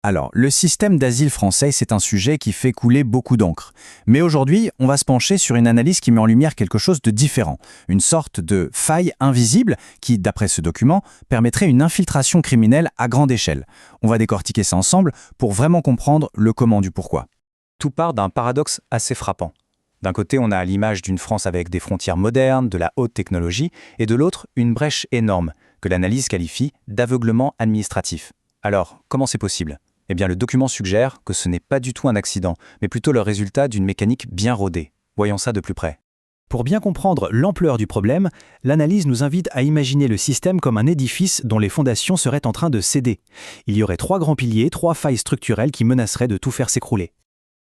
Alors, le système d'asile français, c'est un sujet qui fait couler beaucoup d'encre. Mais aujourd'hui, on va se pencher sur une analyse qui met en lumière quelque chose de différent, une sorte de faille invisible qui, d'après ce document, permettrait une infiltration criminelle à grande échelle. On va décortiquer ça ensemble pour vraiment comprendre le comment du pourquoi. Tout part d'un paradoxe assez frappant. D'un côté, on a l'image d'une France avec des frontières modernes, de la haute technologie, et de l'autre, une brèche énorme, que l'analyse qualifie d'aveuglement administratif. Alors, comment c'est possible ? Eh bien, le document suggère que ce n'est pas du tout un accident, mais plutôt le résultat d'une mécanique bien rodée. Voyons ça de plus près. Pour bien comprendre l'ampleur du problème, l'analyse nous invite à imaginer le système comme un édifice dont les fondations seraient en train de céder. Il y aurait 3 grands piliers, 3 failles structurelles qui menaceraient de tout faire s'écrouler.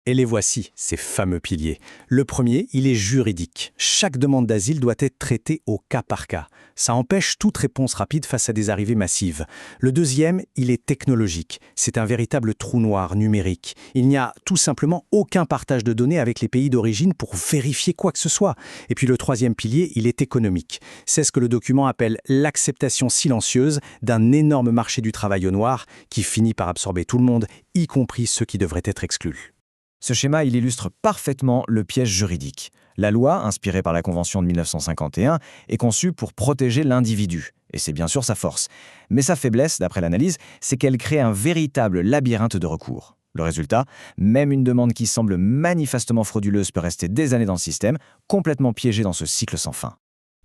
Et les voici, ces fameux piliers. Le premier, il est juridique. Chaque demande d'asile doit être traitée au cas par cas. Ça empêche toute réponse rapide face à des arrivées massives. Le deuxième, il est technologique. C'est un véritable trou noir numérique. Il n'y a tout simplement aucun partage de données avec les pays d'origine pour vérifier quoi que ce soit. Et puis le troisième pilier, il est économique. C'est ce que le document appelle l'acceptation silencieuse d'un énorme marché du travail au noir qui finit par absorber tout le monde, y compris ceux qui devraient être exclus. Ce schéma, il illustre parfaitement le piège juridique. La loi, inspirée par la Convention de 1951, est conçue pour protéger l'individu. Et c'est bien sûr sa force. Mais sa faiblesse, d'après l'analyse, c'est qu'elle crée un véritable labyrinthe de recours. Le résultat, même une demande qui semble manifestement frauduleuse peut rester des années dans le système, complètement piégée dans ce cycle sans fin.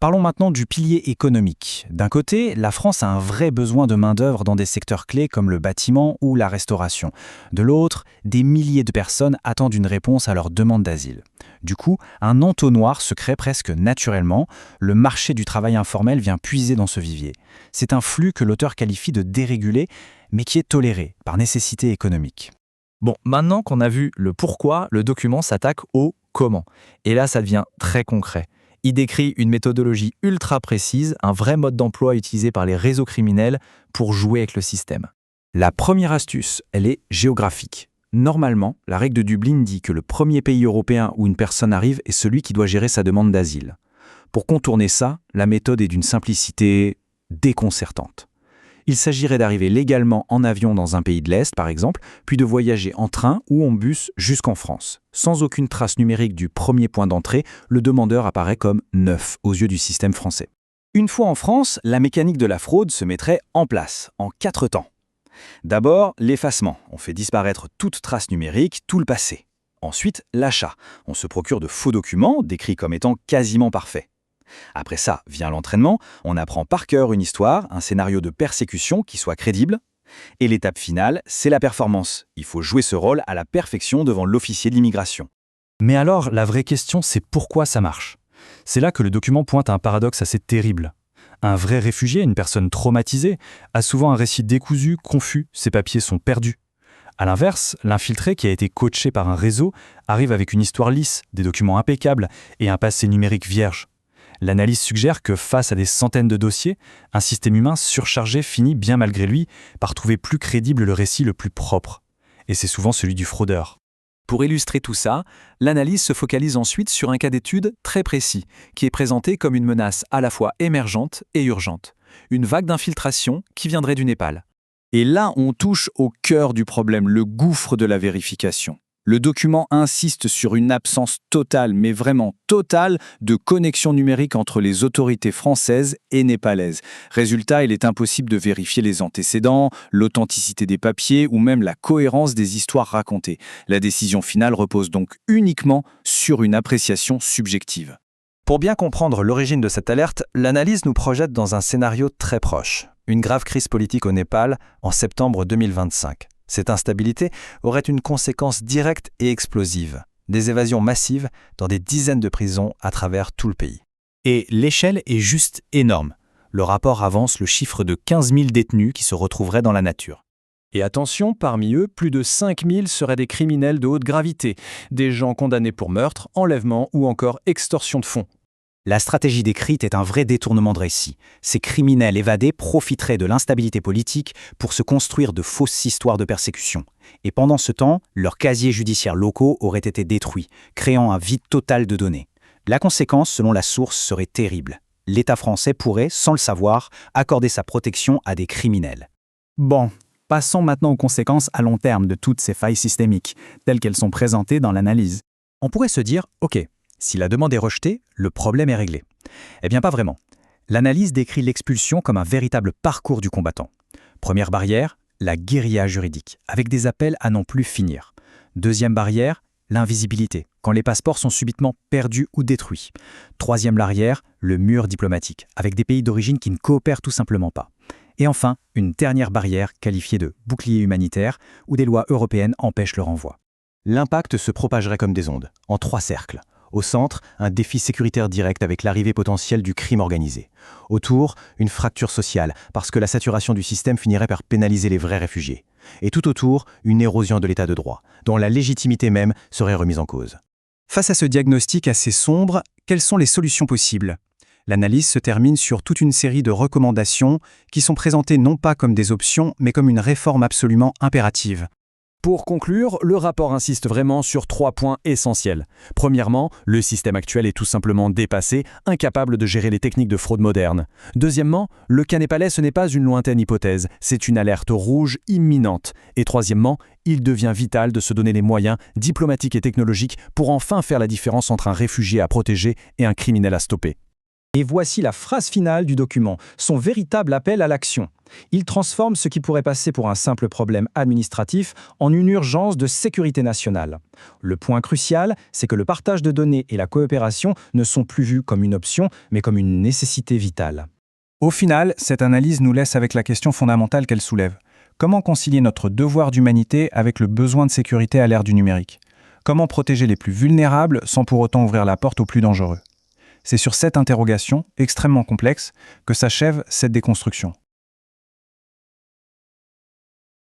Parlons maintenant du pilier économique. D'un côté, la France a un vrai besoin de main-d'œuvre dans des secteurs clés comme le bâtiment ou la restauration. De l'autre, des milliers de personnes attendent une réponse à leur demande d'asile. Du coup, un entonnoir se crée presque naturellement. Le marché du travail informel vient puiser dans ce vivier. C'est un flux que l'auteur qualifie de dérégulé, mais qui est toléré par nécessité économique. Bon, maintenant qu'on a vu le pourquoi, le document s'attaque au comment. Et là, ça devient très concret. Il décrit une méthodologie ultra précise, un vrai mode d'emploi utilisé par les réseaux criminels pour jouer avec le système. La première astuce, elle est géographique. Normalement, la règle de Dublin dit que le premier pays européen où une personne arrive est celui qui doit gérer sa demande d'asile. Pour contourner ça, la méthode est d'une simplicité déconcertante. Il s'agirait d'arriver légalement en avion dans un pays de l'Est, par exemple, puis de voyager en train ou en bus jusqu'en France. Sans aucune trace numérique du premier point d'entrée, le demandeur apparaît comme neuf aux yeux du système français. Une fois en France, la mécanique de la fraude se mettrait en place, en 4 temps. D'abord, l'effacement. On fait disparaître toute trace numérique, tout le passé. Ensuite, l'achat. On se procure de faux documents, décrits comme étant quasiment parfaits. Après ça, vient l'entraînement, on apprend par cœur une histoire, un scénario de persécution qui soit crédible. Et l'étape finale, c'est la performance. Il faut jouer ce rôle à la perfection devant l'officier de l'immigration. Mais alors, la vraie question, c'est pourquoi ça marche ? C'est là que le document pointe à un paradoxe assez terrible. Un vrai réfugié, une personne traumatisée, a souvent un récit décousu, confus, ses papiers sont perdus. A l'inverse, l'infiltré qui a été coaché par un réseau arrive avec une histoire lisse, des documents impeccables et un passé numérique vierge. L'analyse suggère que face à des centaines de dossiers, un système humain surchargé finit bien malgré lui par trouver plus crédible le récit le plus propre. Et c'est souvent celui du fraudeur. Pour illustrer tout ça, l'analyse se focalise ensuite sur un cas d'étude très précis, qui est présenté comme une menace à la fois émergente et urgente. Une vague d'infiltration qui viendrait du Népal. Et là, on touche au cœur du problème, le gouffre de la vérification. Le document insiste sur une absence totale, mais vraiment totale, de connexion numérique entre les autorités françaises et népalaises. Résultat, il est impossible de vérifier les antécédents, l'authenticité des papiers ou même la cohérence des histoires racontées. La décision finale repose donc uniquement sur une appréciation subjective. Pour bien comprendre l'origine de cette alerte, l'analyse nous projette dans un scénario très proche. Une grave crise politique au Népal en septembre 2025. Cette instabilité aurait une conséquence directe et explosive. Des évasions massives dans des dizaines de prisons à travers tout le pays. Et l'échelle est juste énorme. Le rapport avance le chiffre de 15 000 détenus qui se retrouveraient dans la nature. Et attention, parmi eux, plus de 5 000 seraient des criminels de haute gravité, des gens condamnés pour meurtre, enlèvement ou encore extorsion de fonds. La stratégie décrite est un vrai détournement de récit. Ces criminels évadés profiteraient de l'instabilité politique pour se construire de fausses histoires de persécution. Et pendant ce temps, leurs casiers judiciaires locaux auraient été détruits, créant un vide total de données. La conséquence, selon la source, serait terrible. L'État français pourrait, sans le savoir, accorder sa protection à des criminels. Bon, Passons maintenant aux conséquences à long terme de toutes ces failles systémiques, telles qu'elles sont présentées dans l'analyse. On pourrait se dire, OK, si la demande est rejetée, le problème est réglé. Eh bien, pas vraiment. L'analyse décrit l'expulsion comme un véritable parcours du combattant. Première barrière, la guérilla juridique, avec des appels à n'en plus finir. Deuxième barrière, l'invisibilité, quand les passeports sont subitement perdus ou détruits. Troisième barrière, le mur diplomatique, avec des pays d'origine qui ne coopèrent tout simplement pas. Et enfin, une dernière barrière qualifiée de bouclier humanitaire, où des lois européennes empêchent le renvoi. L'impact se propagerait comme des ondes, en 3 cercles. Au centre, un défi sécuritaire direct avec l'arrivée potentielle du crime organisé. Autour, une fracture sociale, parce que la saturation du système finirait par pénaliser les vrais réfugiés. Et tout autour, une érosion de l'état de droit, dont la légitimité même serait remise en cause. Face à ce diagnostic assez sombre, quelles sont les solutions possibles ? L'analyse se termine sur toute une série de recommandations qui sont présentées non pas comme des options, mais comme une réforme absolument impérative. Pour conclure, le rapport insiste vraiment sur 3 points essentiels. Premièrement, le système actuel est tout simplement dépassé, incapable de gérer les techniques de fraude modernes. Deuxièmement, le cas népalais, ce n'est pas une lointaine hypothèse, c'est une alerte rouge imminente. Et troisièmement, il devient vital de se donner les moyens diplomatiques et technologiques pour enfin faire la différence entre un réfugié à protéger et un criminel à stopper. Et voici la phrase finale du document, son véritable appel à l'action. Il transforme ce qui pourrait passer pour un simple problème administratif en une urgence de sécurité nationale. Le point crucial, c'est que le partage de données et la coopération ne sont plus vus comme une option, mais comme une nécessité vitale. Au final, cette analyse nous laisse avec la question fondamentale qu'elle soulève. Comment concilier notre devoir d'humanité avec le besoin de sécurité à l'ère du numérique ? Comment protéger les plus vulnérables sans pour autant ouvrir la porte aux plus dangereux ? C'est sur cette interrogation, extrêmement complexe, que s'achève cette déconstruction.